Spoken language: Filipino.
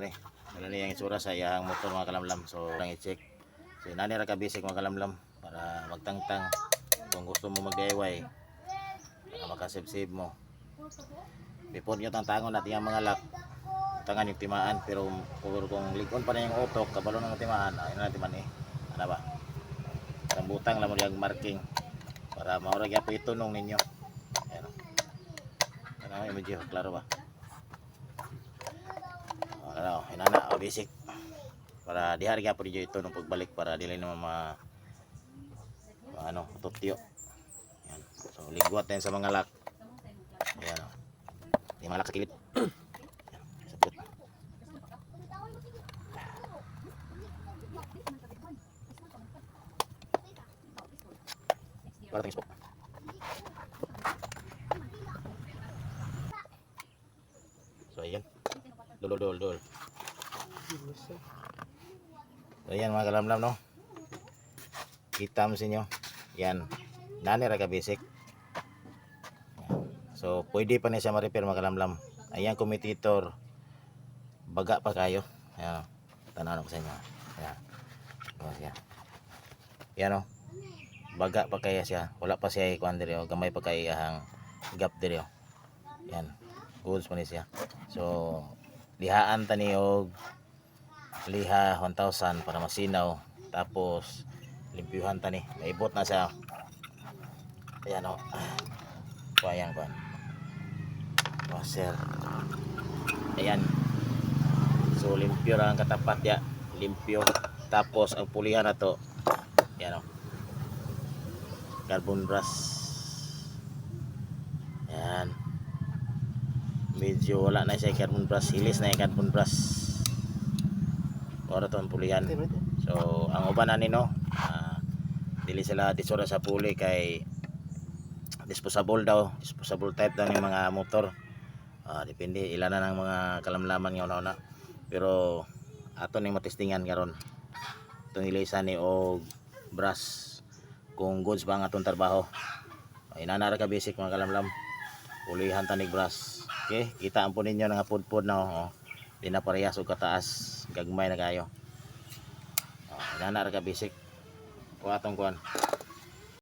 Kani, wala niya yung itsura sa iyang motor mga kalamlam. So, lang i-check. So, nani ra ka basic mga kalamlam para magtangtang kung gusto mo mag-DIY para makasave-save mo. Before nyo tantangon natin yung mga lock, tangan yung timaan, pero kung likon pa na yung utok, kabalo ng timaan, ayun na natin man eh. Ano ba? Butang lang mo yung marking para maurag yan po itunong ninyo. Ayan o. Ano yung medyo klaro ba? Ano, hinana o basic para dihari ka po dito itunong pagbalik para dili naman ano, tutyo. Ayan. So ligwat din sa mga lock. Ayan o. Di mga lock sa kilid. Sabot. Para tayong spoke. So ayan. Dol. So ayan mga kalamlam no. Kita mo sa inyo. Yan. Nani ra ka basic. So pwede pa niya siya ma-repair mga kalamlam. Ayan commutator. Baga pa kayo. Ayan. Tanaw ko sa inyo. Ayan. Ayan. Yan o. Baga pa kaya siya. Wala pa siya ikuan diri o. Gamay pa kaya ang gap diri o. Yan. Goods pa niya siya. So lihaan tani og liha 1,000 para masinaw. Tapos limpyuhan tani. Naibot na siya. Ayan o. Ayan kuan. Washer. Ayan. So limpyo lang ang katapat ya. Limpyo. Tapos ang pulihan na to. Ayan o. Carbon brush. Ayan. Medyo wala na siya carbon brush. Hilis na yung carbon brush. Para to ang pulihan. So ang uban na nino, dili sila disura sa puli kay disposable daw, disposable type daw ng mga motor. Depende ilan na ng mga kalamlaman nga una-una. Pero ato ning matestingan karon. Itong ilisan ni og brush kung goods ba ang atong trabaho. Inanara ka basic mga kalamlam. Pulihan tanig brush. Okay, kita ang po ninyo nga pudpud na oh. Di na parehas og kataas, gagmay na kayo. Inanara ka basic. Kuha atong kuan.